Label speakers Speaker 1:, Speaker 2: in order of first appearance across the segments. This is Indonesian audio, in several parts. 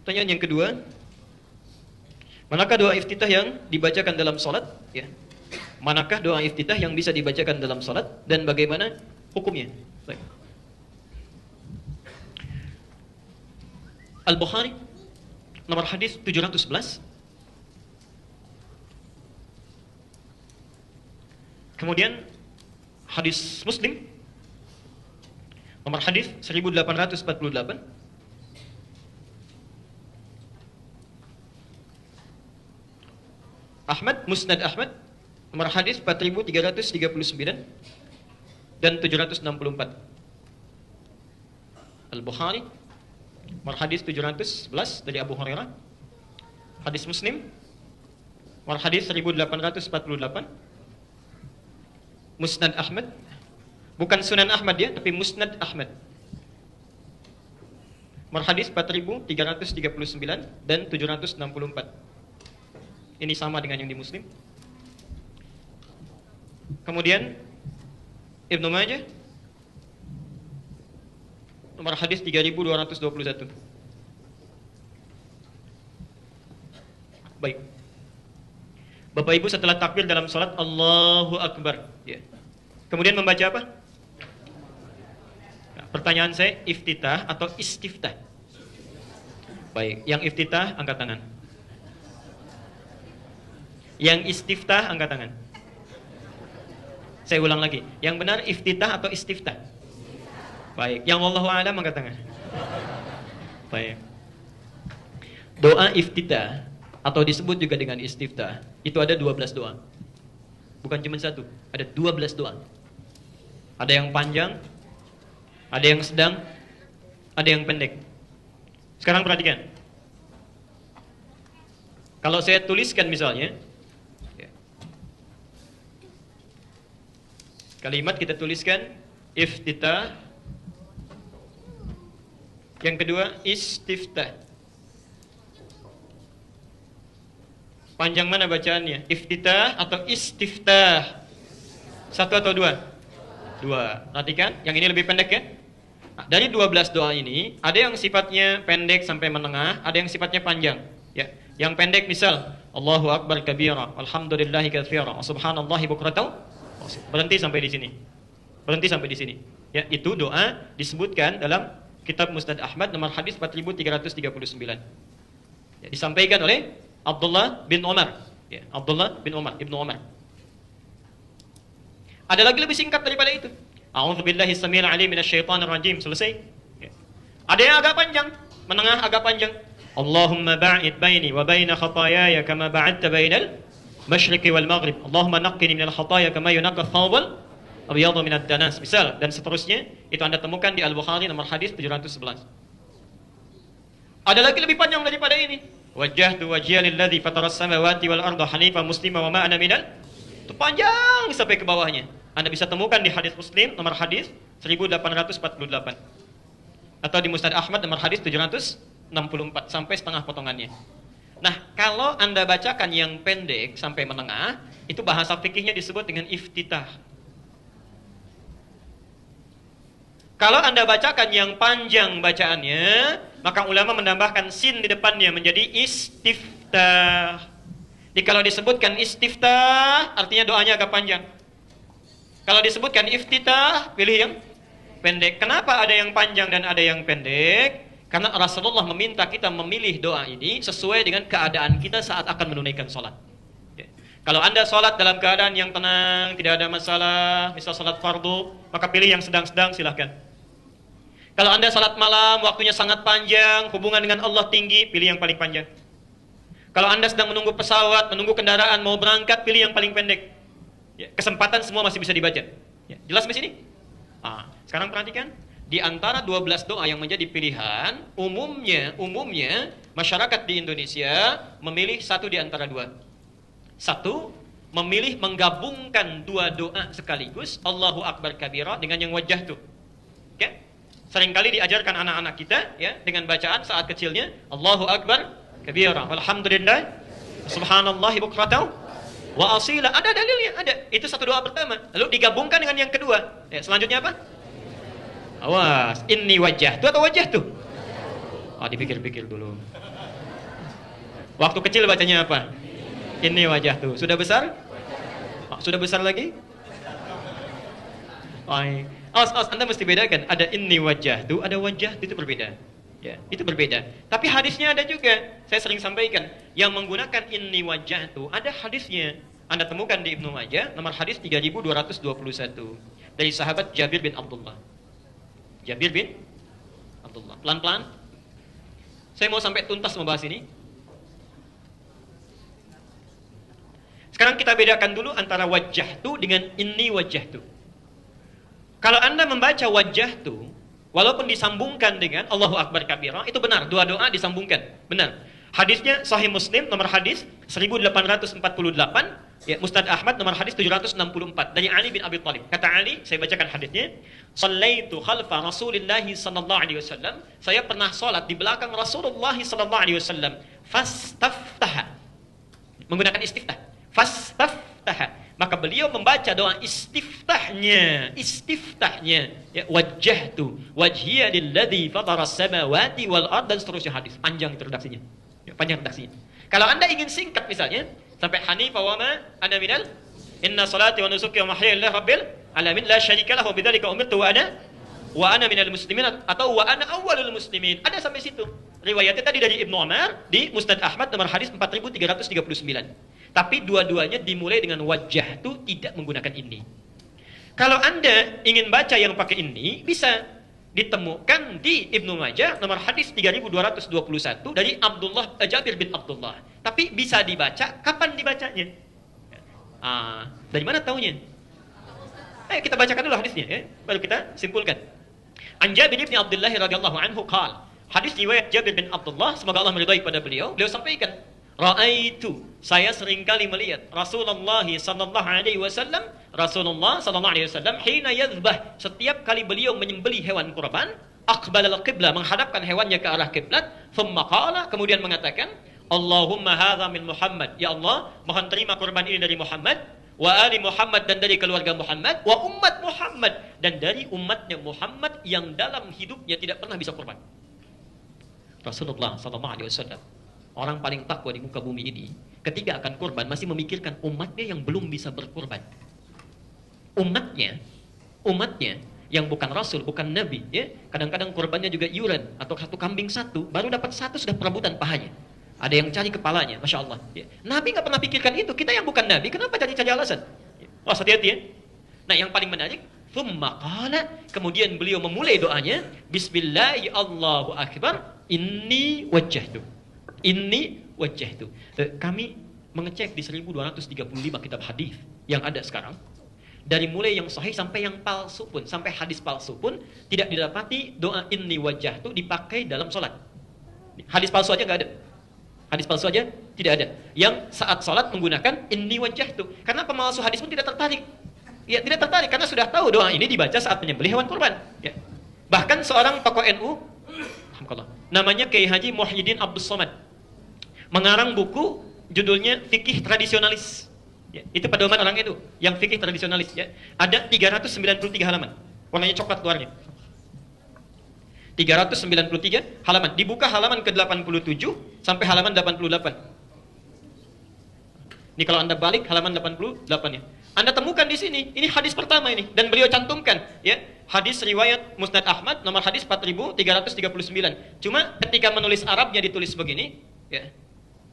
Speaker 1: Pertanyaan yang kedua, manakah doa iftitah yang dibacakan dalam salat? Ya. Manakah doa iftitah yang bisa dibacakan dalam salat dan bagaimana hukumnya? Baik. Al-Bukhari nomor hadis 711. Kemudian hadis Muslim nomor hadis 1848. Ahmad, Musnad Ahmad nomor hadis 4339 dan 764. Al-Bukhari nomor hadis 711 dari Abu Hurairah. Hadis Muslim nomor hadis 1848. Musnad Ahmad, bukan Sunan Ahmad ya, tapi Musnad Ahmad. Nomor hadis 4339 dan 764. Ini sama dengan yang di Muslim. Kemudian Ibnu Majah nomor hadis 3221. Baik. Bapak Ibu setelah takbir dalam salat Allahu Akbar, ya. Kemudian membaca apa? Nah, pertanyaan saya, iftitah atau istiftah? Baik, yang iftitah angkat tangan. Yang istiftah angkat tangan. Saya ulang lagi. Yang benar iftitah atau istiftah? Baik. Yang wallahu a'lam angkat tangan. Baik. Doa iftitah atau disebut juga dengan istiftah, itu ada 12 doa. Bukan cuma satu, ada 12 doa. Ada yang panjang, ada yang sedang, ada yang pendek. Sekarang perhatikan. Kalau saya tuliskan misalnya kalimat, kita tuliskan iftitah. Yang kedua istiftah. Panjang mana bacaannya? Iftitah atau istiftah? Satu atau dua? Dua. Perhatikan, yang ini lebih pendek ya. Nah, dari 12 doa ini, ada yang sifatnya pendek sampai menengah, ada yang sifatnya panjang. Ya. Yang pendek misal, Allahu Akbar kabira, alhamdulillahi katsira, subhanallahi bukratan. Berhenti sampai di sini. Berhenti sampai di sini. Ya, itu doa disebutkan dalam kitab Musnad Ahmad nomor hadis 4339. Ya, disampaikan oleh Abdullah bin Umar. Ya, Abdullah bin Umar, Ibnu Umar. Ada lagi lebih singkat daripada itu. A'udzubillahi samil alim minasyaitonir rajim. Selesai. Ya. Ada yang agak panjang, menengah agak panjang. Allahumma ba'id baini wa baina khataayaya kama ba'adta bainal masyriqi wal maghrib. Allahumma naqqini minal khataaya kama yunaqqa ath-thawbul abyadu minad danas. Misal dan seterusnya, itu Anda temukan di Al-Bukhari nomor hadis 711. Ada lagi lebih panjang daripada ini. Wajjahtu wajhiya lilladzi fataras samawati wal arda hanifan muslima wa ma ana minal. Itu panjang sampai ke bawahnya. Anda bisa temukan di hadis Muslim nomor hadis 1848 atau di Musnad Ahmad nomor hadis 764 sampai setengah potongannya. Nah, kalau Anda bacakan yang pendek sampai menengah, itu bahasa fikihnya disebut dengan iftitah. Kalau Anda bacakan yang panjang bacaannya, maka ulama menambahkan sin di depannya menjadi istiftah. Jadi kalau disebutkan istiftah, artinya doanya agak panjang. Kalau disebutkan iftitah, pilih yang pendek. Kenapa ada yang panjang dan ada yang pendek? Karena Rasulullah meminta kita memilih doa ini sesuai dengan keadaan kita saat akan menunaikan sholat. Kalau Anda sholat dalam keadaan yang tenang, tidak ada masalah, misal sholat fardu, maka pilih yang sedang-sedang, silahkan. Kalau Anda sholat malam, waktunya sangat panjang, hubungan dengan Allah tinggi, pilih yang paling panjang. Kalau Anda sedang menunggu pesawat, menunggu kendaraan, mau berangkat, pilih yang paling pendek. Ya, kesempatan semua masih bisa dibaca. Ya, jelas di sini? Sekarang perhatikan, di antara 12 doa yang menjadi pilihan, umumnya masyarakat di Indonesia memilih satu di antara dua. Satu, memilih menggabungkan dua doa sekaligus, Allahu Akbar kabira dengan yang wajjahtu. Oke? Seringkali diajarkan anak-anak kita ya dengan bacaan saat kecilnya Allahu Akbar kabira, walhamdulillah, subhanallahi bukratan wa asila. Ada dalilnya, ada. Itu satu doa pertama. Lalu digabungkan dengan yang kedua. Ya, selanjutnya apa? Awas, inni wajjahtu atau wajjahtu? Dipikir-pikir dulu. Waktu kecil bacanya apa? Ini wajah tuh. Sudah besar? Sudah besar lagi? Awas, Anda mesti bedakan. Ada ini wajah tuh, ada wajah itu berbeda. Ya, itu berbeda. Tapi hadisnya ada juga. Saya sering sampaikan. Yang menggunakan ini wajah tuh, ada hadisnya. Anda temukan di Ibnu Majah, nomor hadis 3221. Dari sahabat Jabir bin Abdullah. Jabir bin Abdullah. Pelan-pelan. Saya mau sampai tuntas membahas ini. Sekarang kita bedakan dulu antara wajah tu dengan ini wajah tu. Kalau Anda membaca wajah tu, walaupun disambungkan dengan Allahu Akbar kabira, itu benar. Dua doa disambungkan. Benar. Hadisnya Sahih Muslim, nomor hadis 1848. Ya, Musnad Ahmad, nomor hadis 764. Dari Ali bin Abi Thalib. Kata Ali, saya bacakan hadisnya. Sallaitu khalfa Rasulillahi sallallahu alaihi wasallam. Saya pernah salat di belakang Rasulullah sallallahu alaihi wasallam. Fastaftaha. Menggunakan istiftah. Fastaftaha. Maka beliau membaca doa istiftahnya ya, wajjahtu wajhiya lilladzi fatara as-samawati wal ard, dan seterusnya hadis. Panjang itu redaksinya. Ya, panjang redaksinya. Kalau Anda ingin singkat misalnya sampai hanifa wa ma ana minal inna salati wa nusuki wa mahyaya lillahi rabbil alamin la syarika lahu bidzalika umirtu wa ana minal muslimin, atau wa ana awwalul muslimin. Ada sampai situ. Riwayatnya tadi dari Ibnu Umar di Musnad Ahmad nomor hadis 4339. Tapi dua-duanya dimulai dengan wajah itu tidak menggunakan ini. Kalau Anda ingin baca yang pakai ini, bisa ditemukan di Ibnu Majah nomor hadis 3221 dari Jabir bin Abdullah. Tapi bisa dibaca, kapan dibacanya? Dari mana taunya? Ayo kita bacakan dulu hadisnya ya, baru kita simpulkan. An Jabir bin Abdullah radhiyallahu anhu qala. Hadis riwayat Jabir bin Abdullah, semoga Allah meridai pada beliau sampaikan, Ra'aitu, saya seringkali melihat Rasulullah sallallahu alaihi wasallam, hina yadhbah, setiap kali beliau menyembelih hewan kurban, aqbala al-qiblah, menghadapkan hewannya ke arah kiblat, thumma qala, kemudian mengatakan, Allahumma hadza min Muhammad, ya Allah, mohon terima kurban ini dari Muhammad, wa ali Muhammad, dan dari keluarga Muhammad, wa ummat Muhammad, dan dari umatnya Muhammad yang dalam hidupnya tidak pernah bisa kurban. Rasulullah sallallahu alaihi wasallam, orang paling takwa di muka bumi ini, ketika akan kurban masih memikirkan umatnya yang belum bisa berkurban. Umatnya yang bukan rasul, bukan nabi, ya. Kadang-kadang kurbannya juga iuran atau satu kambing satu, baru dapat satu sudah perebutan pahanya. Ada yang cari kepalanya, masya Allah. Ya. Nabi nggak pernah pikirkan itu. Kita yang bukan nabi, kenapa cari-cari alasan? Oh, hati-hati ya. Nah, yang paling menarik, thumma qala, kemudian beliau memulai doanya, Bismillahi Allahu Akbar, inni wajjahtu. Ini wajah itu. Kami mengecek di 1235 kitab hadis yang ada sekarang. Dari mulai yang sahih sampai yang palsu pun, sampai hadis palsu pun, tidak didapati doa ini wajah itu dipakai dalam sholat. Hadis palsu aja nggak ada. Hadis palsu aja tidak ada. Yang saat sholat menggunakan ini wajah itu. Karena pemalsu hadis pun tidak tertarik. Ya, tidak tertarik karena sudah tahu doa ini dibaca saat menyembelih hewan kurban. Ya. Bahkan seorang tokoh NU, namanya Kiai Haji Muhyiddin Abdul Somad, mengarang buku judulnya Fikih Tradisionalis. Ya, itu pedoman orang itu, yang fikih tradisionalis. Ya. Ada 393 halaman, warnanya coklat luarnya. 393 halaman. Dibuka halaman ke-87 sampai halaman 88. Ini kalau Anda balik halaman 88-nya. Anda temukan di sini, ini hadis pertama ini, dan beliau cantumkan, ya, hadis riwayat Musnad Ahmad nomor hadis 4339. Cuma ketika menulis Arabnya ditulis begini, ya.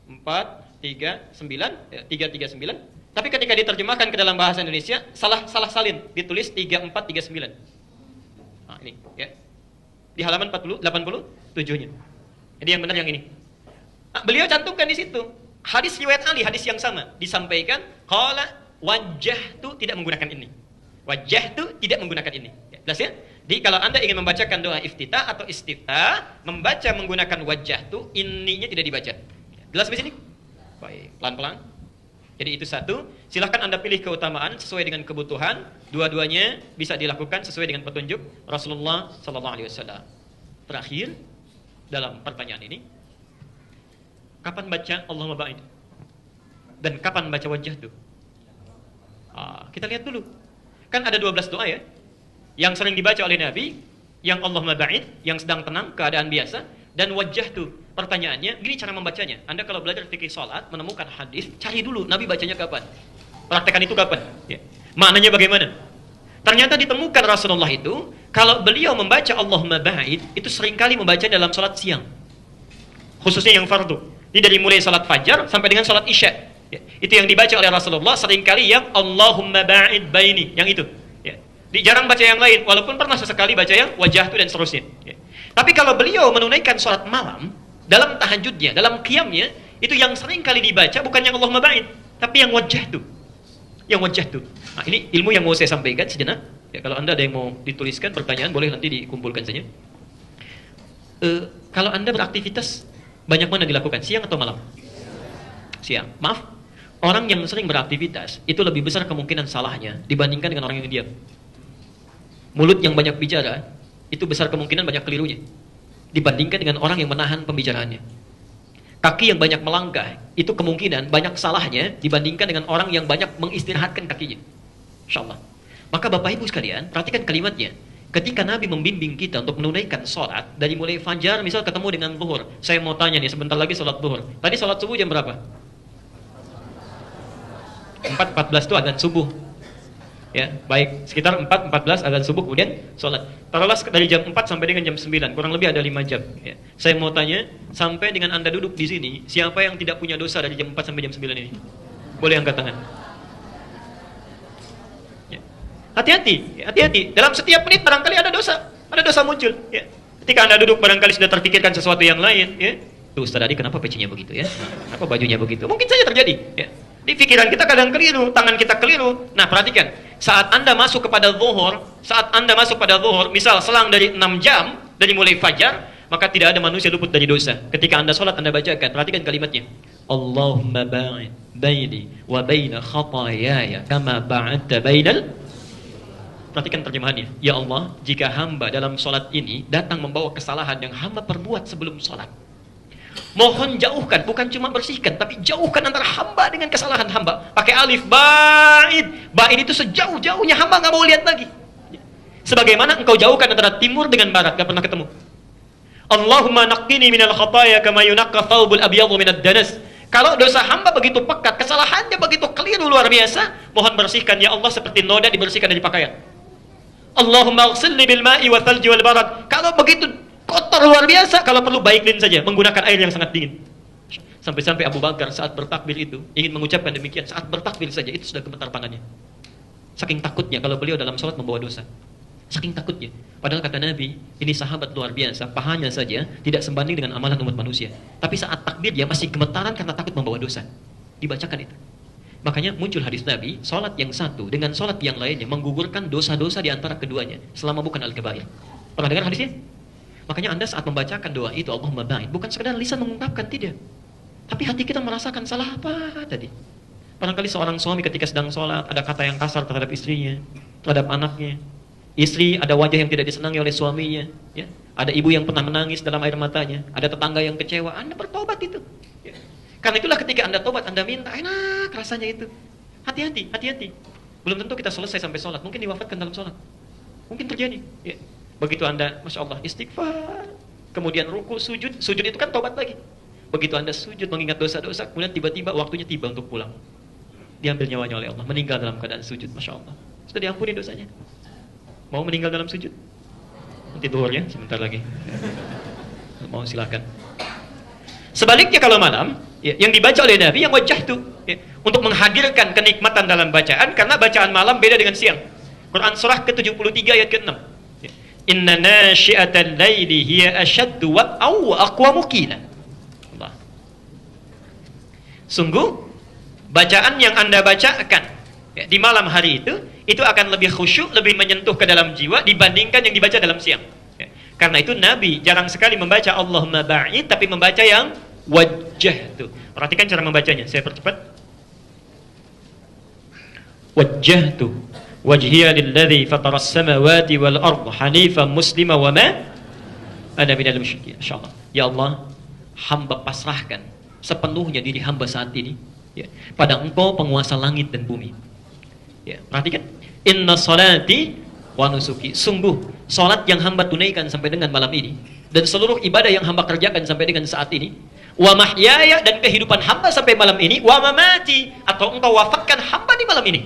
Speaker 1: 339. Tapi ketika diterjemahkan ke dalam bahasa Indonesia salah salin, ditulis 3439. Nah, ini ya. Di halaman 87-nya. Jadi yang benar yang ini. Nah, beliau cantumkan di situ. Hadis riwayat Ali, hadis yang sama, disampaikan qala wajjahtu, tidak menggunakan ini. Wajjahtu tidak menggunakan ini. Ya, jelas ya? Jadi kalau Anda ingin membacakan doa iftitah atau istiftah, membaca menggunakan wajjahtu, ininya tidak dibaca. Jelas di sini? Baik, pelan-pelan. Jadi itu satu. Silahkan Anda pilih keutamaan sesuai dengan kebutuhan. Dua-duanya bisa dilakukan sesuai dengan petunjuk Rasulullah sallallahu alaihi wasallam. Terakhir dalam pertanyaan ini, kapan baca Allahumma ba'id? Dan kapan baca wajah itu? Kita lihat dulu. Kan ada 12 doa ya. Yang sering dibaca oleh Nabi, yang Allahumma ba'id, yang sedang tenang, keadaan biasa. dan wajjahtu. Pertanyaannya, gini cara membacanya. Anda kalau belajar fikih salat, menemukan hadis, cari dulu Nabi bacanya kapan. Praktekan itu kapan. Ya. Maknanya bagaimana? Ternyata ditemukan Rasulullah itu, kalau beliau membaca Allahumma ba'id, itu seringkali membaca dalam salat siang. Khususnya yang fardu. Ini dari mulai salat fajar sampai dengan salat isya. Ya. Itu yang dibaca oleh Rasulullah, seringkali yang Allahumma ba'id baini, yang itu. Ya. Jarang baca yang lain, walaupun pernah sesekali baca yang wajahtu dan seterusnya. Ya. Tapi kalau beliau menunaikan salat malam, dalam tahajudnya, dalam qiyamnya, itu yang sering kali dibaca bukan yang Allahumma ba'id, tapi yang wajjahtu. Yang wajjahtu. Nah, ini ilmu yang mau saya sampaikan sejenak. Ya, kalau Anda ada yang mau dituliskan pertanyaan, boleh nanti dikumpulkan saja. Kalau Anda beraktivitas, banyak mana dilakukan? Siang atau malam? Siang. Maaf, orang yang sering beraktivitas, itu lebih besar kemungkinan salahnya dibandingkan dengan orang yang diam. Mulut yang banyak bicara, itu besar kemungkinan banyak kelirunya dibandingkan dengan orang yang menahan pembicaraannya. Kaki yang banyak melangkah, itu kemungkinan banyak salahnya dibandingkan dengan orang yang banyak mengistirahatkan kakinya. InsyaAllah. Maka Bapak Ibu sekalian, perhatikan kalimatnya. Ketika Nabi membimbing kita untuk menunaikan sholat, dari mulai fajar misal ketemu dengan zuhur. Saya mau tanya nih, sebentar lagi sholat zuhur. Tadi sholat subuh jam berapa? 4.14 itu adzan subuh. Ya, baik, sekitar 4.14 adzan subuh, kemudian sholat. Taruhlah dari jam 4 sampai dengan jam 9, kurang lebih ada 5 jam. Ya. Saya mau tanya, sampai dengan Anda duduk di sini, siapa yang tidak punya dosa dari jam 4 sampai jam 9 ini? Boleh angkat tangan. Ya. Hati-hati, hati-hati. Dalam setiap menit barangkali ada dosa muncul. Ya. Ketika Anda duduk barangkali sudah terpikirkan sesuatu yang lain. Ya. Tuh, Ustaz tadi kenapa pecinya begitu ya? Kenapa bajunya begitu? Mungkin saja terjadi. Ya. Di pikiran kita kadang keliru, tangan kita keliru. Nah, perhatikan, saat Anda masuk kepada zuhur, misal selang dari 6 jam dari mulai fajar, maka tidak ada manusia luput dari dosa. Ketika Anda sholat, Anda bacakan, perhatikan kalimatnya. Allahumma ba'id baini wa baina khatayaya kama ba'adta bainal. Perhatikan terjemahannya. Ya Allah, jika hamba dalam sholat ini datang membawa kesalahan yang hamba perbuat sebelum sholat, mohon jauhkan, bukan cuma bersihkan, tapi jauhkan antara hamba dengan kesalahan hamba. Pakai alif, ba'id. Ba'id itu sejauh-jauhnya hamba nggak mau lihat lagi. Sebagaimana engkau jauhkan antara timur dengan barat, nggak pernah ketemu. Allahumma naqqini minal khataya kama yunaqqa thawbul abyadhu minad danas. Kalau dosa hamba begitu pekat, kesalahannya begitu keliru luar biasa, mohon bersihkan ya Allah seperti noda dibersihkan dari pakaian. Allahumma ighsilni bil ma'i wa thalji wal barad. Kalau begitu kotor luar biasa, kalau perlu baiklin saja, menggunakan air yang sangat dingin. Sampai-sampai Abu Bakar saat bertakbir itu ingin mengucapkan demikian, saat bertakbir saja itu sudah gemetar tangannya. Saking takutnya kalau beliau dalam sholat membawa dosa. Saking takutnya. Padahal kata Nabi, ini sahabat luar biasa, pahanya saja tidak sebanding dengan amalan umat manusia. Tapi saat takbir dia masih gemetaran karena takut membawa dosa. Dibacakan itu. Makanya muncul hadis Nabi, sholat yang satu dengan sholat yang lainnya menggugurkan dosa-dosa di antara keduanya selama bukan al-kabair. Pernah dengar hadisnya? Makanya Anda saat membacakan doa itu Allahumma ba'id, bukan sekedar lisan mengungkapkan, tidak. Tapi hati kita merasakan salah apa tadi. Barangkali seorang suami ketika sedang sholat ada kata yang kasar terhadap istrinya, terhadap anaknya. Istri ada wajah yang tidak disenangi oleh suaminya, ya. Ada ibu yang pernah menangis dalam air matanya, ada tetangga yang kecewa. Anda bertobat itu. Ya. Karena itulah ketika Anda tobat, Anda minta, enak rasanya itu. Hati-hati, hati-hati. Belum tentu kita selesai sampai sholat, mungkin diwafatkan dalam sholat. Mungkin terjadi. Ya. Begitu Anda, Masya Allah, istighfar, kemudian ruku, sujud itu kan tobat lagi. Begitu Anda sujud mengingat dosa-dosa, kemudian tiba-tiba waktunya tiba untuk pulang. Diambil nyawanya oleh Allah, meninggal dalam keadaan sujud, Masya Allah. Sudah diampuni dosanya. Mau meninggal dalam sujud? Nanti duhur ya, sebentar lagi. Mau silakan. Sebaliknya kalau malam, ya, yang dibaca oleh Nabi yang wajah itu, ya, untuk menghadirkan kenikmatan dalam bacaan, karena bacaan malam beda dengan siang. Quran surah ke-73 ayat ke-6. Inna nasyi'atal laili hiya ashaddu wat'aw wa aqwamu qila. Allah. Sungguh bacaan yang Anda bacakan ya, di malam hari itu akan lebih khusyuk, lebih menyentuh ke dalam jiwa dibandingkan yang dibaca dalam siang. Ya. Karena itu Nabi jarang sekali membaca Allahumma ba'id, tapi membaca yang wajjahtu. Perhatikan cara membacanya, saya percepat. Wajjahtu wajhiya lilladzi fataras samawati wal ardh hanifan muslima wa ma ana minal musyrikin. Insyaallah. Ya Allah, hamba pasrahkan sepenuhnya diri hamba saat ini ya, pada Engkau penguasa langit dan bumi. Ya, perhatikan. Inna salati wa nusuki. Sungguh salat yang hamba tunaikan sampai dengan malam ini dan seluruh ibadah yang hamba kerjakan sampai dengan saat ini, wa mahyaya, dan kehidupan hamba sampai malam ini, wa mamati, atau engkau wafatkan hamba di malam ini.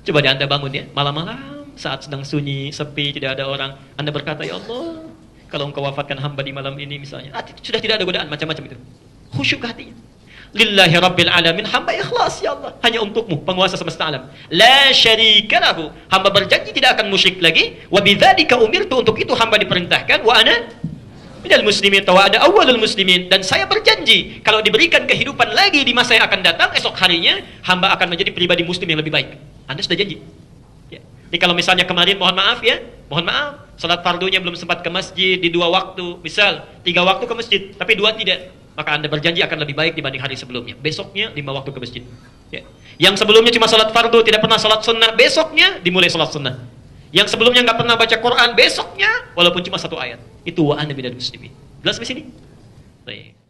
Speaker 1: Coba deh Anda bangun ya, malam-malam saat sedang sunyi, sepi, tidak ada orang, Anda berkata, ya Allah, kalau engkau wafatkan hamba di malam ini misalnya, sudah tidak ada godaan macam-macam itu. Khusyuk hatinya. Lillahi Rabbil Alamin, hamba ikhlas ya Allah, hanya untukmu penguasa semesta alam. La syarika lahu, hamba berjanji tidak akan musyrik lagi. Wa bidzalika umirtu, untuk itu hamba diperintahkan. Wa ana minal muslimin, wa ana awwalul muslimin, dan saya berjanji kalau diberikan kehidupan lagi di masa yang akan datang, esok harinya hamba akan menjadi pribadi muslim yang lebih baik. Anda sudah janji ya. Jadi kalau misalnya kemarin mohon maaf ya, mohon maaf, salat fardunya belum sempat ke masjid di 2 waktu, misal 3 waktu ke masjid tapi 2 tidak, maka Anda berjanji akan lebih baik dibanding hari sebelumnya. Besoknya 5 waktu ke masjid ya. Yang sebelumnya cuma salat fardu, tidak pernah salat sunnah, besoknya dimulai salat sunnah. Yang sebelumnya nggak pernah baca Quran, besoknya walaupun cuma 1 ayat. Itu wa ana minal muslimin. Jelas di sini? Baik.